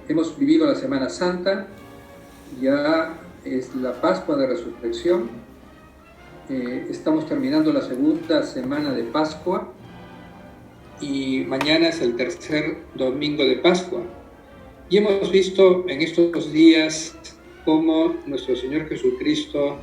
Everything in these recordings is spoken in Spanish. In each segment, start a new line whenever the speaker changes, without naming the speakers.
Hemos vivido la Semana Santa, ya es la Pascua de Resurrección, estamos terminando la segunda semana de Pascua y mañana es el tercer domingo de Pascua. Y hemos visto en estos días cómo nuestro Señor Jesucristo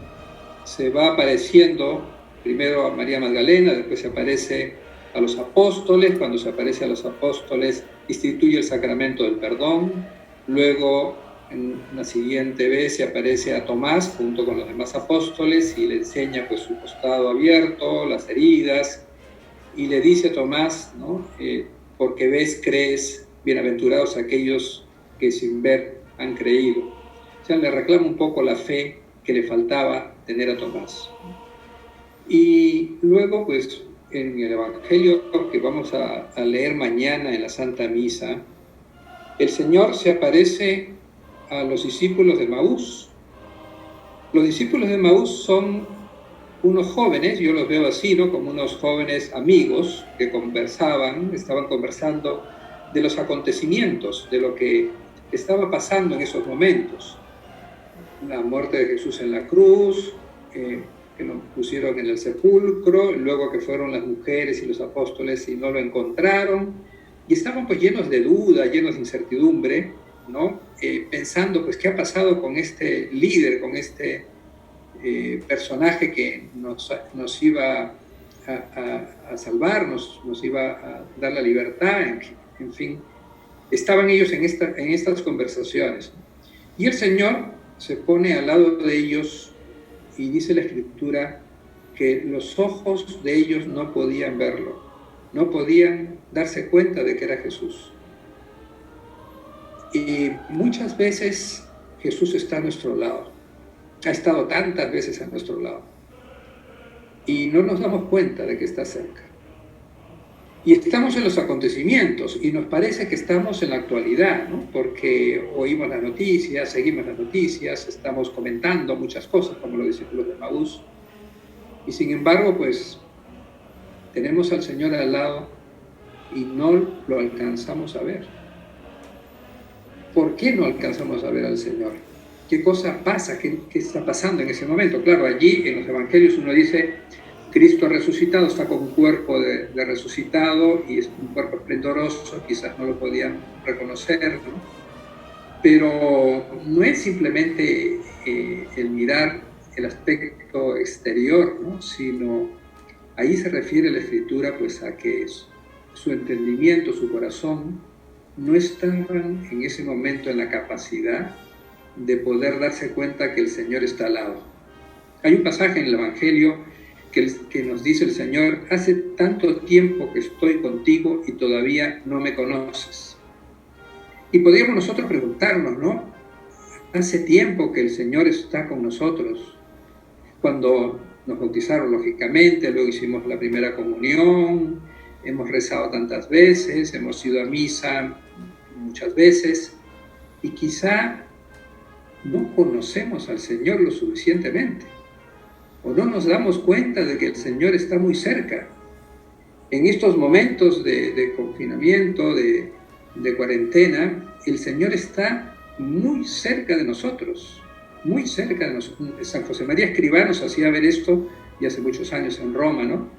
se va apareciendo primero a María Magdalena, después se aparece a los apóstoles. Cuando se aparece a los apóstoles, instituye el sacramento del perdón. Luego, en la siguiente vez, se aparece a Tomás junto con los demás apóstoles y le enseña pues, su costado abierto, las heridas, y le dice a Tomás, ¿no? Porque ves, crees, bienaventurados aquellos que sin ver han creído. O sea, le reclama un poco la fe que le faltaba tener a Tomás. Y luego, pues, en el Evangelio que vamos a leer mañana en la Santa Misa, el Señor se aparece a los discípulos de Emaús. Los discípulos de Emaús son unos jóvenes, yo los veo así, ¿no? Como unos jóvenes amigos que estaban conversando de los acontecimientos, de lo que estaba pasando en esos momentos. La muerte de Jesús en la cruz, que lo pusieron en el sepulcro, luego que fueron las mujeres y los apóstoles y no lo encontraron, y estaban pues llenos de duda, llenos de incertidumbre, ¿no? Pensando pues qué ha pasado con este líder, con este personaje que nos iba a salvarnos, nos iba a dar la libertad, en fin. Estaban ellos en estas conversaciones. Y el Señor se pone al lado de ellos y dice la Escritura que los ojos de ellos no podían verlo, no podían darse cuenta de que era Jesús. Y muchas veces Jesús está a nuestro lado, ha estado tantas veces a nuestro lado, y no nos damos cuenta de que está cerca. Y estamos en los acontecimientos y nos parece que estamos en la actualidad, ¿no? Porque oímos las noticias, seguimos las noticias, estamos comentando muchas cosas como los discípulos de Emaús. Y sin embargo, pues tenemos al Señor al lado y no lo alcanzamos a ver. ¿Por qué no alcanzamos a ver al Señor? ¿Qué cosa pasa? ¿Qué está pasando en ese momento? Claro, allí en los evangelios uno dice: Cristo resucitado está con un cuerpo de resucitado y es un cuerpo esplendoroso, quizás no lo podían reconocer, ¿no? Pero no es simplemente el mirar el aspecto exterior, ¿no? Sino ahí se refiere la Escritura pues a que su entendimiento, su corazón no estaban en ese momento en la capacidad de poder darse cuenta que el Señor está al lado. Hay un pasaje en el Evangelio que nos dice el Señor: hace tanto tiempo que estoy contigo y todavía no me conoces. Y podríamos nosotros preguntarnos, ¿no? Hace tiempo que el Señor está con nosotros. Cuando nos bautizaron, lógicamente, luego hicimos la primera comunión, hemos rezado tantas veces, hemos ido a misa muchas veces, y quizá no conocemos al Señor lo suficientemente, o no nos damos cuenta de que el Señor está muy cerca. En estos momentos de confinamiento, de cuarentena, el Señor está muy cerca de nosotros, muy cerca de nosotros. San José María Escrivá nos hacía ver esto, y hace muchos años en Roma, ¿no?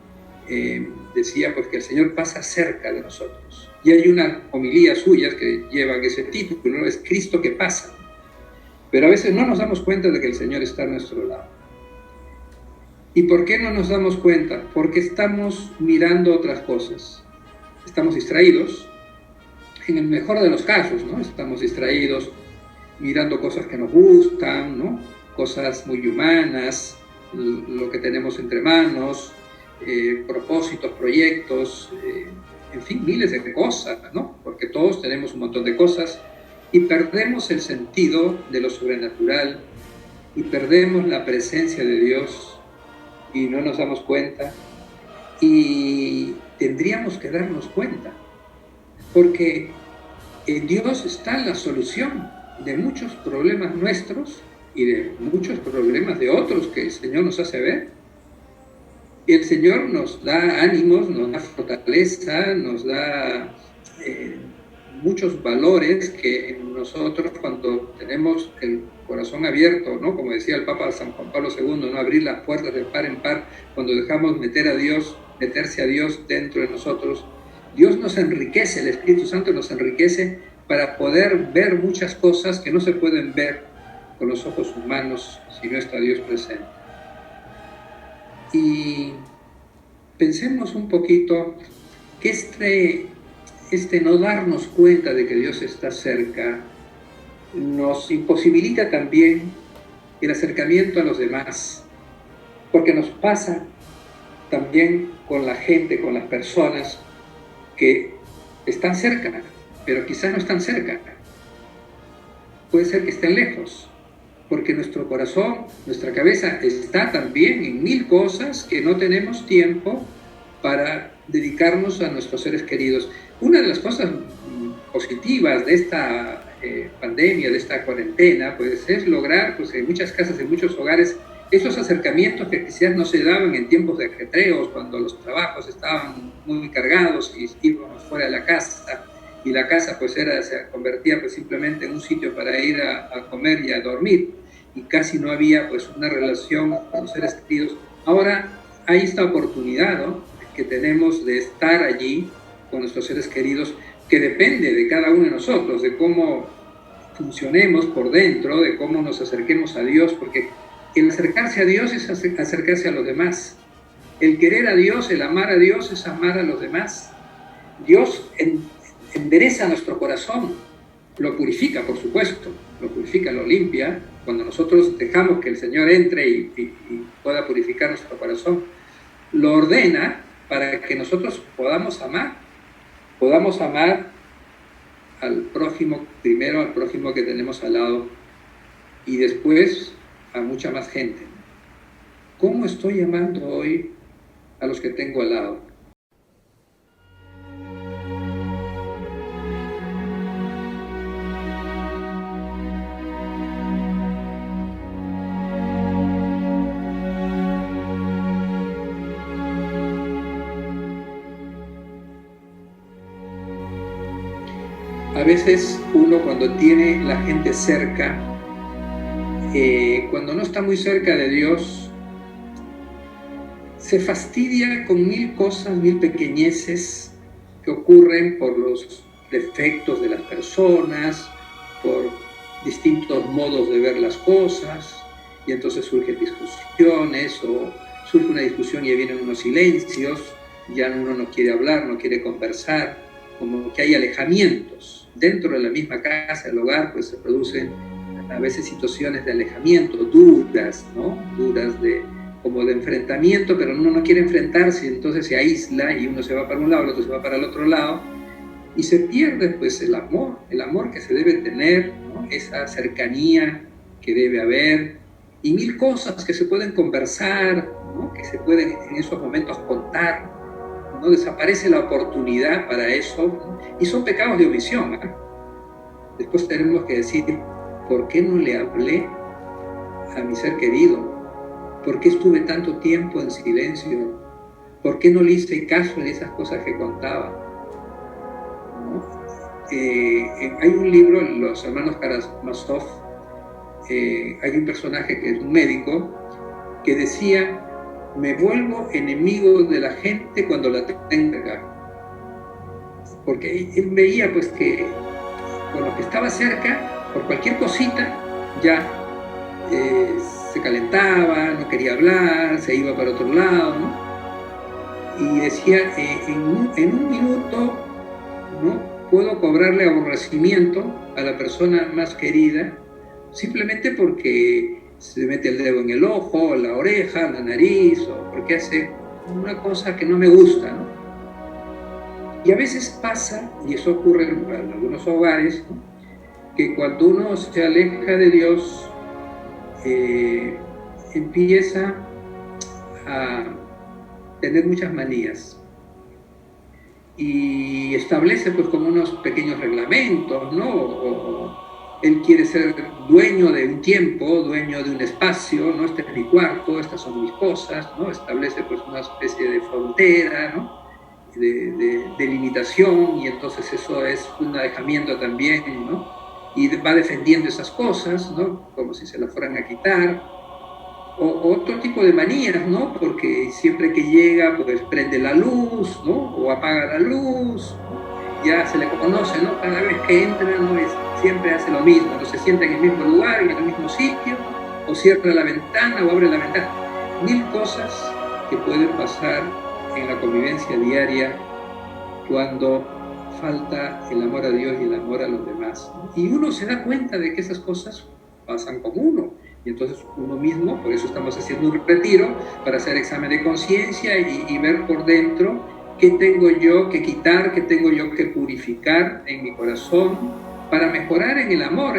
Decía pues que el Señor pasa cerca de nosotros. Y hay una homilía suya que lleva ese título, ¿no? Es Cristo que pasa. Pero a veces no nos damos cuenta de que el Señor está a nuestro lado. ¿Y por qué no nos damos cuenta? Porque estamos mirando otras cosas. Estamos distraídos, en el mejor de los casos, ¿no? Estamos distraídos mirando cosas que nos gustan, ¿no? Cosas muy humanas, lo que tenemos entre manos, propósitos, proyectos, en fin, miles de cosas, ¿no? Porque todos tenemos un montón de cosas y perdemos el sentido de lo sobrenatural y perdemos la presencia de Dios y no nos damos cuenta, y tendríamos que darnos cuenta, porque en Dios está la solución de muchos problemas nuestros y de muchos problemas de otros que el Señor nos hace ver. Y el Señor nos da ánimos, nos da fortaleza, nos da muchos valores que en nosotros, cuando tenemos el corazón abierto, ¿no? Como decía el Papa San Juan Pablo II, ¿no? Abrir las puertas de par en par, cuando dejamos meterse a Dios dentro de nosotros, Dios nos enriquece, el Espíritu Santo nos enriquece para poder ver muchas cosas que no se pueden ver con los ojos humanos si no está Dios presente. Y pensemos un poquito que este no darnos cuenta de que Dios está cerca nos imposibilita también el acercamiento a los demás, porque nos pasa también con la gente, con las personas que están cerca, pero quizás no están cerca. Puede ser que estén lejos, porque nuestro corazón, nuestra cabeza está también en mil cosas que no tenemos tiempo para dedicarnos a nuestros seres queridos. Una de las cosas positivas de esta pandemia, de esta cuarentena, pues es lograr, pues en muchas casas, en muchos hogares, esos acercamientos que quizás no se daban en tiempos de ajetreos, cuando los trabajos estaban muy cargados y íbamos fuera de la casa, y la casa pues se convertía pues simplemente en un sitio para ir a comer y a dormir, y casi no había pues una relación con los seres queridos. Ahora hay esta oportunidad, ¿no?, que tenemos de estar allí con nuestros seres queridos, que depende de cada uno de nosotros, de cómo funcionemos por dentro, de cómo nos acerquemos a Dios, porque el acercarse a Dios es acercarse a los demás. El querer a Dios, el amar a Dios es amar a los demás. Dios endereza nuestro corazón, lo purifica, por supuesto, lo purifica, lo limpia, cuando nosotros dejamos que el Señor entre y pueda purificar nuestro corazón. Lo ordena para que nosotros podamos amar al prójimo, primero al prójimo que tenemos al lado y después a mucha más gente. ¿Cómo estoy amando hoy a los que tengo al lado? A veces uno, cuando tiene la gente cerca, cuando no está muy cerca de Dios, se fastidia con mil cosas, mil pequeñeces que ocurren por los defectos de las personas, por distintos modos de ver las cosas, y entonces surgen discusiones, o surge una discusión y vienen unos silencios, ya uno no quiere hablar, no quiere conversar, como que hay alejamientos. Dentro de la misma casa, el hogar, pues se producen a veces situaciones de alejamiento, duras, ¿no? Duras como de enfrentamiento, pero uno no quiere enfrentarse, entonces se aísla y uno se va para un lado, el otro se va para el otro lado, y se pierde pues el amor que se debe tener, ¿no? Esa cercanía que debe haber, y mil cosas que se pueden conversar, ¿no? Que se pueden en esos momentos contar. No desaparece la oportunidad para eso, ¿no? Y son pecados de omisión, ¿eh? Después tenemos que decir, ¿por qué no le hablé a mi ser querido? ¿Por qué estuve tanto tiempo en silencio? ¿Por qué no le hice caso en esas cosas que contaba? ¿No? Hay un libro, los hermanos Karamazov, hay un personaje que es un médico que decía: me vuelvo enemigo de la gente cuando la tenga, porque él veía pues que con los que estaba cerca, por cualquier cosita ya se calentaba, no quería hablar, se iba para otro lado, ¿no? Y decía, en un minuto, ¿no?, puedo cobrarle aborrecimiento a la persona más querida simplemente porque se mete el dedo en el ojo, la oreja, la nariz, o porque hace una cosa que no me gusta, ¿no? Y a veces pasa, y eso ocurre en algunos hogares, ¿no?, que cuando uno se aleja de Dios, empieza a tener muchas manías y establece pues como unos pequeños reglamentos, ¿no? O él quiere ser dueño de un tiempo, dueño de un espacio, ¿no? Este es mi cuarto, estas son mis cosas, ¿no? Establece pues una especie de frontera, ¿no? de limitación, y entonces eso es un alejamiento también, ¿no? Y va defendiendo esas cosas, ¿no? Como si se las fueran a quitar. O otro tipo de manías, ¿no? Porque siempre que llega, pues prende la luz, ¿no? O apaga la luz, ¿no? Ya se le conoce, ¿no? Cada vez que entra, ¿no? Siempre hace lo mismo, ¿no? Se sienta en el mismo lugar, en el mismo sitio, o cierra la ventana o abre la ventana. Mil cosas que pueden pasar en la convivencia diaria cuando falta el amor a Dios y el amor a los demás, ¿no? Y uno se da cuenta de que esas cosas pasan con uno. Y entonces uno mismo, por eso estamos haciendo un retiro, para hacer examen de conciencia y ver por dentro qué tengo yo que quitar, qué tengo yo que purificar en mi corazón, para mejorar en el amor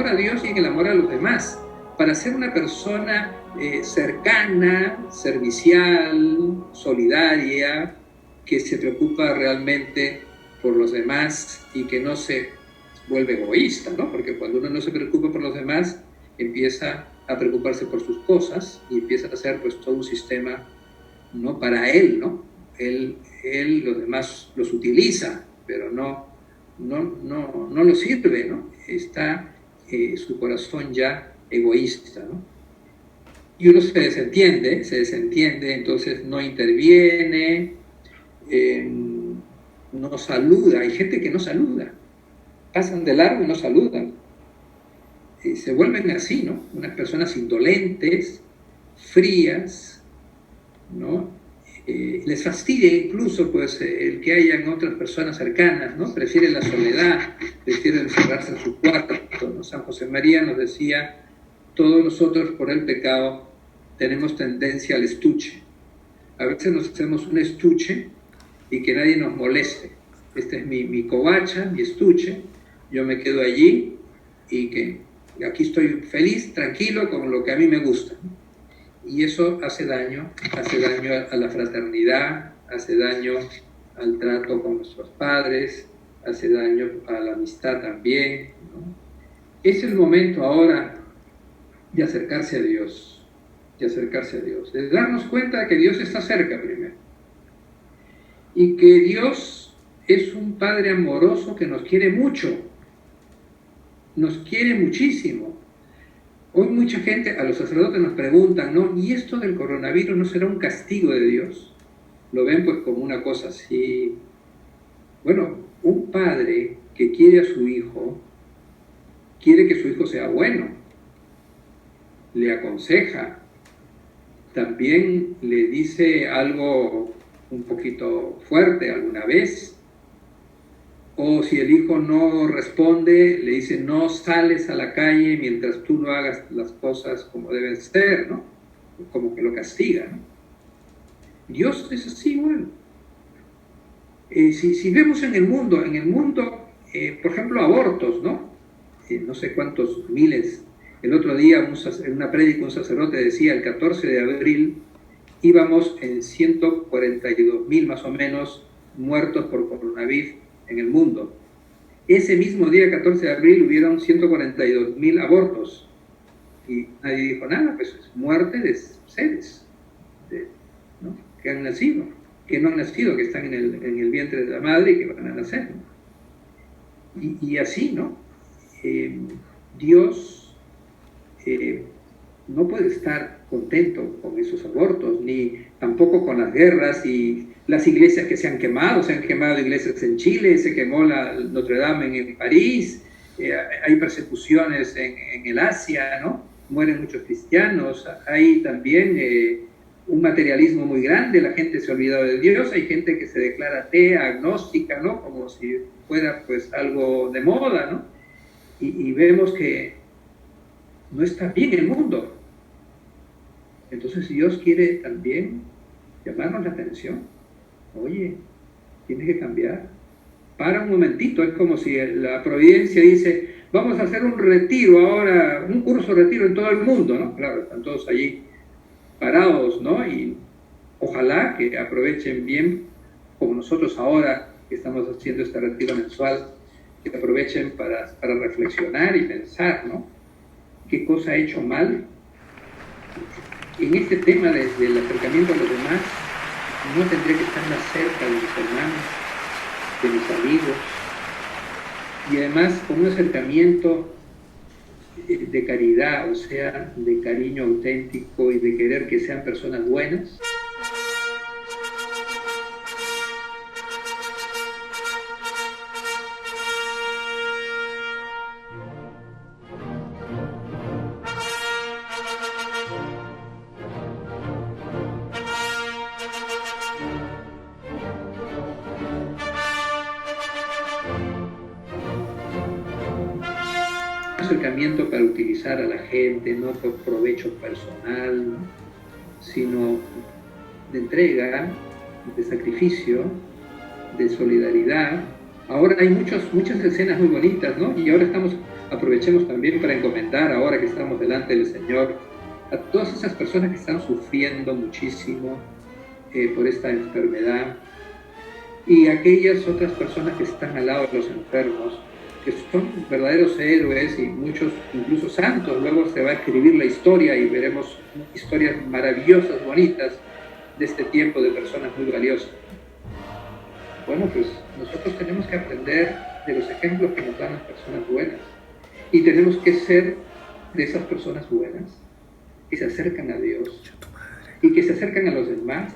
a Dios y en el amor a los demás, para ser una persona cercana, servicial, solidaria, que se preocupa realmente por los demás y que no se vuelve egoísta, ¿no? Porque cuando uno no se preocupa por los demás, empieza a preocuparse por sus cosas y empieza a hacer pues todo un sistema, ¿no? Para él, ¿no? Él los demás los utiliza, pero no los sirve, ¿no? Está su corazón ya egoísta, ¿no? Y uno se desentiende, entonces no interviene, no saluda. Hay gente que no saluda, pasan de largo y no saludan. Se vuelven así, ¿no? Unas personas indolentes, frías, ¿no? Les fastidia incluso pues el que hayan otras personas cercanas, ¿no? Prefieren la soledad, prefieren encerrarse en su cuarto, ¿no? San José María nos decía: todos nosotros por el pecado tenemos tendencia al estuche. A veces nos hacemos un estuche y que nadie nos moleste. Esta es mi covacha, mi estuche, yo me quedo allí y que aquí estoy feliz, tranquilo, con lo que a mí me gusta. Y eso hace daño a la fraternidad, hace daño al trato con nuestros padres, hace daño a la amistad también, ¿no? Es el momento ahora de acercarse a Dios, de darnos cuenta que Dios está cerca primero, y que Dios es un Padre amoroso que nos quiere mucho, nos quiere muchísimo. Hoy mucha gente, a los sacerdotes nos preguntan, ¿no? ¿Y esto del coronavirus no será un castigo de Dios? Lo ven pues como una cosa así. Bueno, un padre que quiere a su hijo, quiere que su hijo sea bueno, le aconseja, también le dice algo un poquito fuerte alguna vez, o si el hijo no responde, le dice: no sales a la calle mientras tú no hagas las cosas como deben ser, ¿no? Como que lo castiga, ¿no? Dios es así igual. Si vemos en el mundo, por ejemplo, abortos, ¿no? No sé cuántos miles. El otro día en una prédica un sacerdote decía: el 14 de abril íbamos en 142.000 más o menos muertos por coronavirus en el mundo. Ese mismo día, 14 de abril, hubieron 142.000 abortos. Y nadie dijo nada, pues es muerte de seres, ¿no? Que han nacido, que no han nacido, que están en el vientre de la madre y que van a nacer, ¿no? Y así, ¿no? Dios no puede estar contento con esos abortos, ni tampoco con las guerras y las iglesias que se han quemado iglesias en Chile, se quemó la Notre Dame en París, hay persecuciones en el Asia, ¿no? Mueren muchos cristianos, hay también un materialismo muy grande, la gente se ha olvidado de Dios, hay gente que se declara atea, agnóstica, ¿no? Como si fuera pues algo de moda, ¿no? Y vemos que no está bien el mundo. Entonces Dios quiere también llamarnos la atención. Oye, tienes que cambiar. Para un momentito, es como si la providencia dice: vamos a hacer un retiro ahora, un curso de retiro en todo el mundo, ¿no? Claro, están todos allí parados, ¿no? Y ojalá que aprovechen bien, como nosotros ahora que estamos haciendo este retiro mensual, que aprovechen para reflexionar y pensar, ¿no? ¿Qué cosa he hecho mal? En este tema del acercamiento a los demás, no tendría que estar más cerca de mis hermanos, de mis amigos, y además con un acercamiento de caridad, o sea, de cariño auténtico y de querer que sean personas buenas. Acercamiento para utilizar a la gente, no por provecho personal, sino de entrega, de sacrificio, de solidaridad. Ahora hay muchas escenas muy bonitas, ¿no? Y ahora aprovechemos también para encomendar, ahora que estamos delante del Señor, a todas esas personas que están sufriendo muchísimo por esta enfermedad, y aquellas otras personas que están al lado de los enfermos, que son verdaderos héroes y muchos incluso santos. Luego se va a escribir la historia y veremos historias maravillosas, bonitas, de este tiempo de personas muy valiosas. Bueno, pues nosotros tenemos que aprender de los ejemplos que nos dan las personas buenas, y tenemos que ser de esas personas buenas que se acercan a Dios y que se acercan a los demás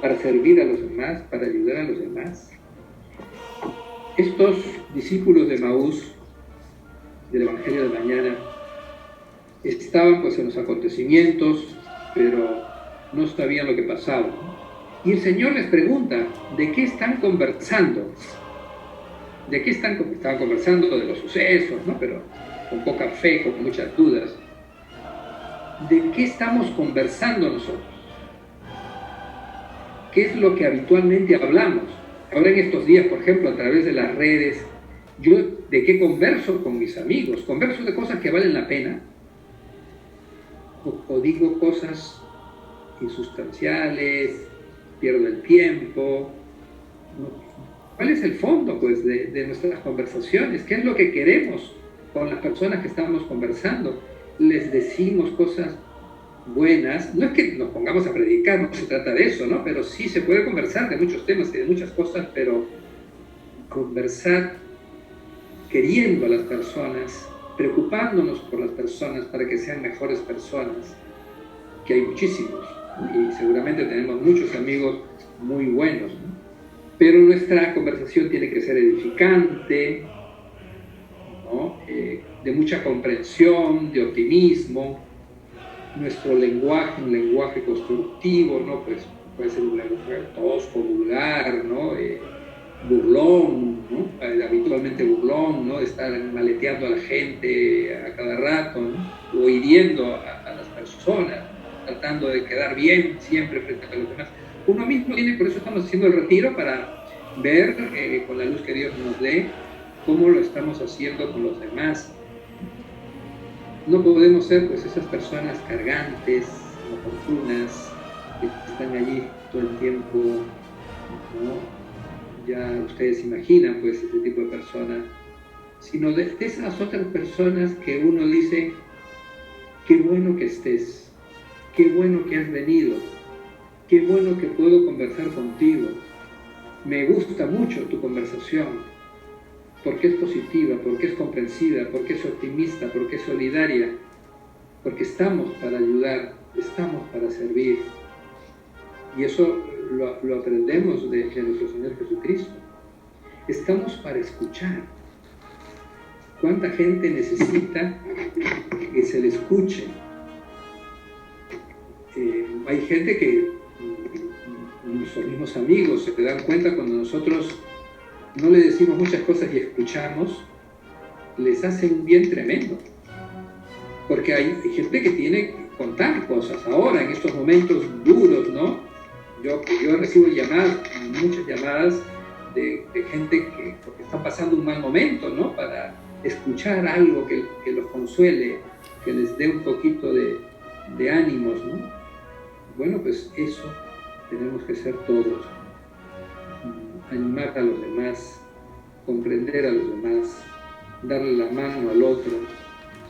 para servir a los demás, para ayudar a los demás. Estos discípulos de Maús, del Evangelio de mañana, estaban pues en los acontecimientos, pero no sabían lo que pasaba. Y el Señor les pregunta, ¿de qué están conversando? ¿De qué estaban conversando? De los sucesos, ¿no? Pero con poca fe, con muchas dudas. ¿De qué estamos conversando nosotros? ¿Qué es lo que habitualmente hablamos? Ahora en estos días, por ejemplo, a través de las redes, ¿yo de qué converso con mis amigos? ¿Converso de cosas que valen la pena? ¿O digo cosas insustanciales? ¿Pierdo el tiempo? ¿Cuál es el fondo, pues, de nuestras conversaciones? ¿Qué es lo que queremos con las personas que estamos conversando? ¿Les decimos cosas buenas? No es que nos pongamos a predicar, no se trata de eso, ¿no? Pero sí se puede conversar de muchos temas y de muchas cosas, pero conversar queriendo a las personas, preocupándonos por las personas para que sean mejores personas, que hay muchísimos, y seguramente tenemos muchos amigos muy buenos, ¿no? Pero nuestra conversación tiene que ser edificante, ¿no? De mucha comprensión, de optimismo. Nuestro lenguaje, un lenguaje constructivo, ¿no? Pues puede ser un lenguaje tosco, vulgar, ¿no? Burlón, ¿no? Habitualmente burlón, ¿no? De estar maleteando a la gente a cada rato, ¿no? O hiriendo a las personas, tratando de quedar bien siempre frente a los demás. Uno mismo tiene, por eso estamos haciendo el retiro, para ver con la luz que Dios nos dé cómo lo estamos haciendo con los demás. No podemos ser pues esas personas cargantes, oportunas, que están allí todo el tiempo, ¿no? Ya ustedes imaginan pues ese tipo de personas, sino de esas otras personas que uno dice, qué bueno que estés, qué bueno que has venido, qué bueno que puedo conversar contigo, me gusta mucho tu conversación, porque es positiva, porque es comprensiva, porque es optimista, porque es solidaria, porque estamos para ayudar, estamos para servir. Y eso lo aprendemos de nuestro Señor Jesucristo. Estamos para escuchar. ¿Cuánta gente necesita que se le escuche? Hay gente que, nuestros mismos amigos, se dan cuenta cuando nosotros no le decimos muchas cosas y escuchamos, les hace un bien tremendo. Porque hay gente que tiene que contar cosas ahora, en estos momentos duros, ¿no? Yo recibo llamadas, muchas llamadas de gente que porque están pasando un mal momento, ¿no? Para escuchar algo que los consuele, que les dé un poquito de ánimos, ¿no? Bueno, pues eso tenemos que ser todos. Animar a los demás, comprender a los demás, darle la mano al otro,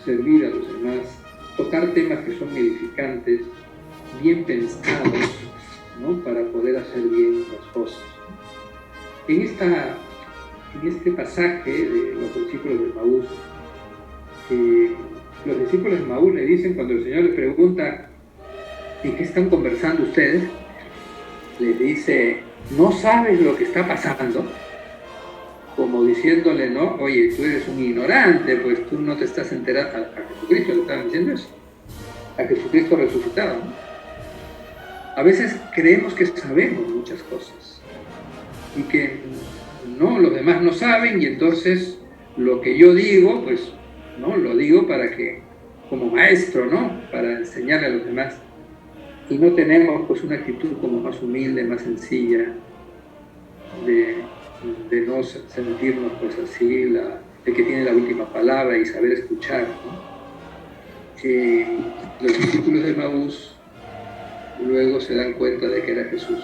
servir a los demás, tocar temas que son edificantes, bien pensados, ¿no? Para poder hacer bien las cosas. En este pasaje de los discípulos de Emaús, los discípulos de Emaús le dicen, cuando el Señor les pregunta ¿en qué están conversando ustedes?, les dice, ¿no sabes lo que está pasando? Como diciéndole, ¿no? Oye, tú eres un ignorante, pues tú no te estás enterando. A Jesucristo le estaban diciendo eso, a Jesucristo resucitado, ¿no? A veces creemos que sabemos muchas cosas y que no, los demás no saben, y entonces lo que yo digo, pues, ¿no? Lo digo para que, como maestro, ¿no? Para enseñarle a los demás. Y no tenemos, pues, una actitud como más humilde, más sencilla, de no sentirnos, pues, así, el que tiene la última palabra y saber escuchar, ¿no? Los discípulos de Emaús luego se dan cuenta de que era Jesús.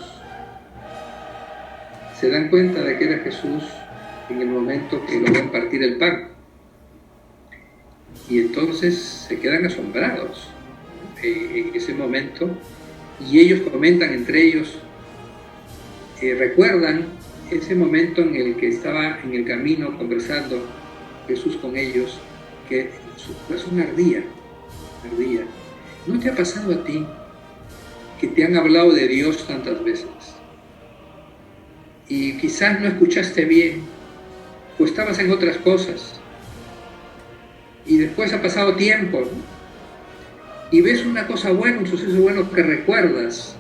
Se dan cuenta de que era Jesús en el momento que lo ven partir el pan. Y entonces se quedan asombrados en ese momento, y ellos comentan entre ellos, recuerdan ese momento en el que estaba en el camino conversando Jesús con ellos, que su corazón ardía. ¿No te ha pasado a ti que te han hablado de Dios tantas veces y quizás no escuchaste bien o estabas en otras cosas y después ha pasado tiempo, ¿no? Y ves una cosa buena, un suceso bueno que recuerdas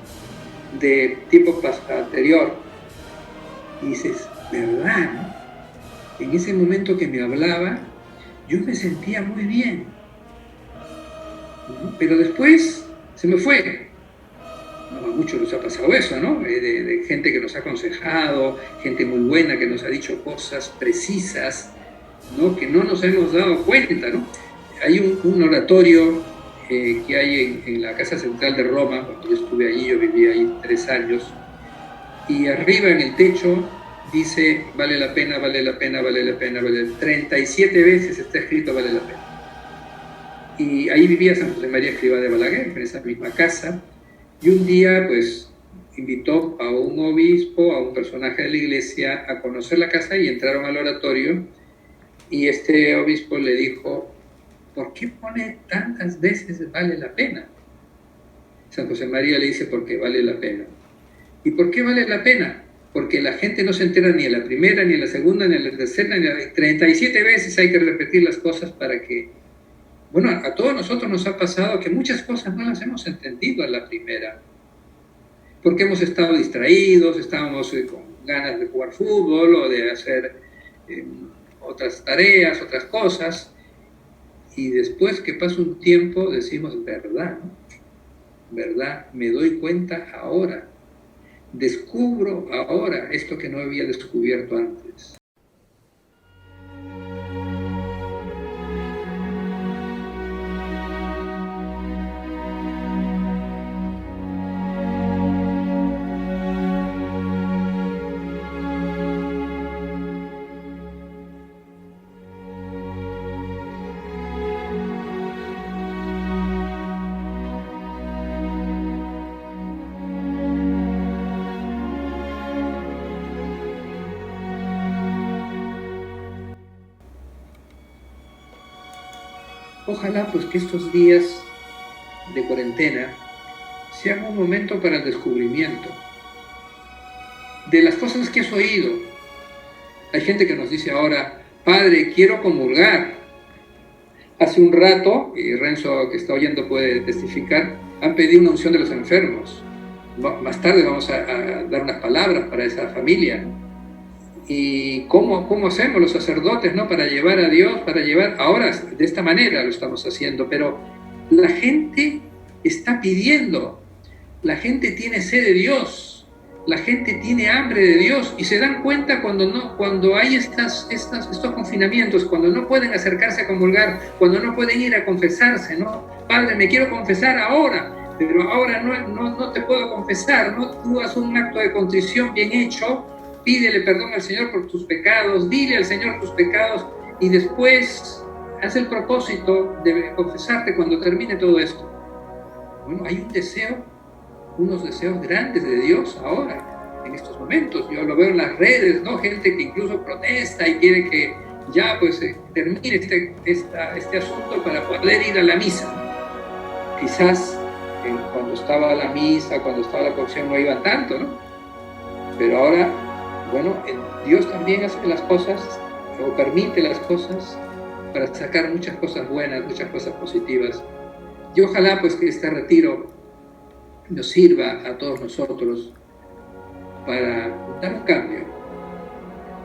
de tiempo anterior y dices, ¿verdad? ¿No? En ese momento que me hablaba yo me sentía muy bien, ¿no? Pero después se me fue. A muchos nos ha pasado eso, ¿no? De gente que nos ha aconsejado, gente muy buena que nos ha dicho cosas precisas, ¿no? Que no nos hemos dado cuenta, ¿no? Hay un oratorio que hay en la Casa Central de Roma. Cuando yo estuve allí, yo viví ahí 3 años, y arriba en el techo dice, vale la pena, vale la pena, vale la pena, vale la pena. 37 veces está escrito vale la pena. Y ahí vivía San José María Escrivá de Balaguer, en esa misma casa. Y un día, pues, invitó a un obispo, a un personaje de la iglesia, a conocer la casa, y entraron al oratorio, y este obispo le dijo, ¿por qué pone tantas veces vale la pena? San José María le dice, porque vale la pena. ¿Y por qué vale la pena? Porque la gente no se entera ni en la primera, ni en la segunda, ni en la tercera, ni en la 37 veces hay que repetir las cosas para que... Bueno, a todos nosotros nos ha pasado que muchas cosas no las hemos entendido a la primera, porque hemos estado distraídos, estábamos con ganas de jugar fútbol o de hacer otras tareas, otras cosas, y después que pasa un tiempo decimos, verdad, ¿no? ¿Verdad? Me doy cuenta ahora, descubro ahora esto que no había descubierto antes. Ojalá pues que estos días de cuarentena sean un momento para el descubrimiento de las cosas que has oído. Hay gente que nos dice ahora, padre, quiero comulgar. Hace un rato, y Renzo que está oyendo puede testificar, han pedido una unción de los enfermos. Más tarde vamos a dar unas palabras para esa familia. ¿Y cómo hacemos los sacerdotes, ¿no? Para llevar a Dios, ahora de esta manera lo estamos haciendo, pero la gente está pidiendo, la gente tiene sed de Dios, la gente tiene hambre de Dios, y se dan cuenta cuando hay estos confinamientos, cuando no pueden acercarse a comulgar, cuando no pueden ir a confesarse, ¿no? Padre, me quiero confesar ahora, pero ahora no te puedo confesar, ¿no? Tú haz un acto de contrición bien hecho, pídele perdón al Señor por tus pecados, dile al Señor tus pecados, y después haz el propósito de confesarte cuando termine todo esto. Bueno, hay un deseo unos deseos grandes de Dios ahora, en estos momentos. Yo lo veo en las redes, ¿no? Gente que incluso protesta y quiere que ya pues termine este asunto para poder ir a la misa. Quizás cuando estaba la misa, cuando estaba la confesión no iban tanto, ¿no? Pero ahora, bueno, Dios también hace las cosas o permite las cosas para sacar muchas cosas buenas, muchas cosas positivas. Y ojalá pues que este retiro nos sirva a todos nosotros para dar un cambio,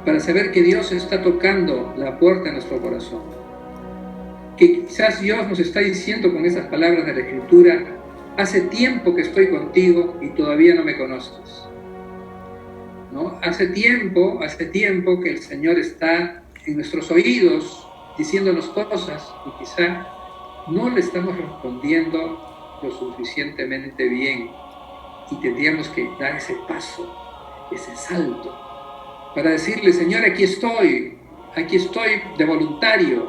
para saber que Dios está tocando la puerta de nuestro corazón, que quizás Dios nos está diciendo con esas palabras de la Escritura: hace tiempo que estoy contigo y todavía no me conoces, ¿no? Hace tiempo que el Señor está en nuestros oídos diciéndonos cosas y quizá no le estamos respondiendo lo suficientemente bien, y tendríamos que dar ese paso, ese salto, para decirle: Señor, aquí estoy de voluntario,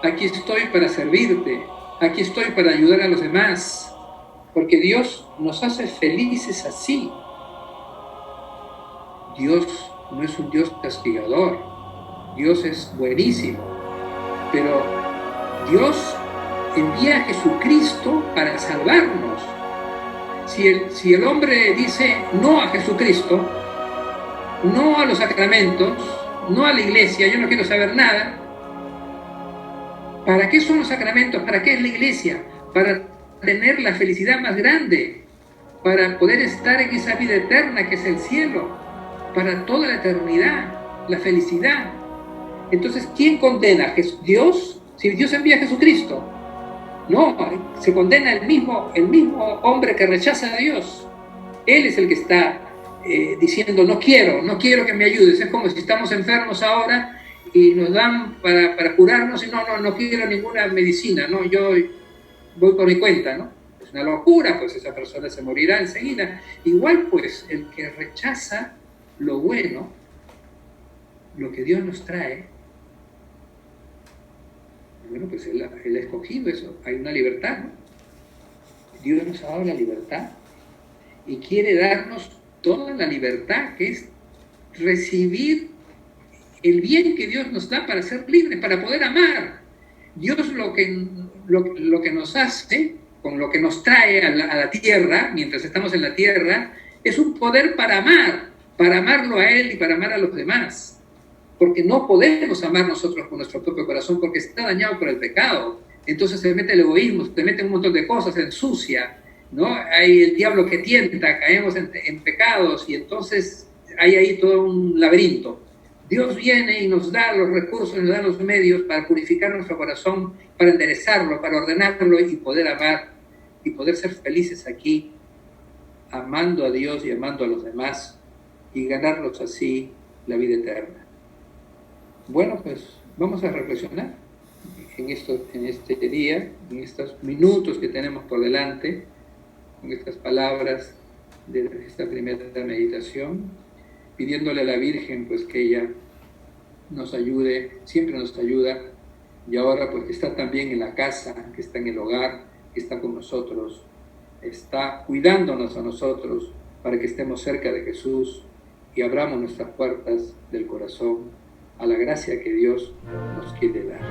aquí estoy para servirte, aquí estoy para ayudar a los demás, porque Dios nos hace felices así. Dios no es un Dios castigador, Dios es buenísimo, pero Dios envía a Jesucristo para salvarnos. Si el hombre dice no a Jesucristo, no a los sacramentos, no a la iglesia, yo no quiero saber nada, ¿para qué son los sacramentos? ¿Para qué es la iglesia? Para tener la felicidad más grande, para poder estar en esa vida eterna que es el cielo, para toda la eternidad, la felicidad. Entonces, ¿quién condena? ¿Dios? Si Dios envía a Jesucristo. No, se condena el mismo hombre que rechaza a Dios. Él es el que está diciendo: no quiero que me ayudes. Es como si estamos enfermos ahora y nos dan para curarnos y no quiero ninguna medicina, no, yo voy por mi cuenta, ¿no? Es una locura, pues esa persona se morirá enseguida. Igual pues el que rechaza lo bueno, lo que Dios nos trae, bueno, pues él ha escogido eso, hay una libertad, ¿no? Dios nos ha dado la libertad y quiere darnos toda la libertad, que es recibir el bien que Dios nos da para ser libres, para poder amar. Dios lo que nos hace, con lo que nos trae a la tierra, mientras estamos en la tierra, es un poder para amarlo a Él y para amar a los demás. Porque no podemos amar nosotros con nuestro propio corazón, porque está dañado por el pecado. Entonces se mete el egoísmo, se mete un montón de cosas, se ensucia, ¿no? Hay el diablo que tienta, caemos en pecados, y entonces hay ahí todo un laberinto. Dios viene y nos da los recursos, nos da los medios para purificar nuestro corazón, para enderezarlo, para ordenarlo y poder amar y poder ser felices aquí, amando a Dios y amando a los demás, y ganarnos así la vida eterna. Bueno, pues vamos a reflexionar en este día, en estos minutos que tenemos por delante, con estas palabras de esta primera meditación, pidiéndole a la Virgen pues que ella nos ayude, siempre nos ayuda, y ahora pues que está también en la casa, que está en el hogar, que está con nosotros, está cuidándonos a nosotros para que estemos cerca de Jesús y abramos nuestras puertas del corazón a la gracia que Dios nos quiere dar.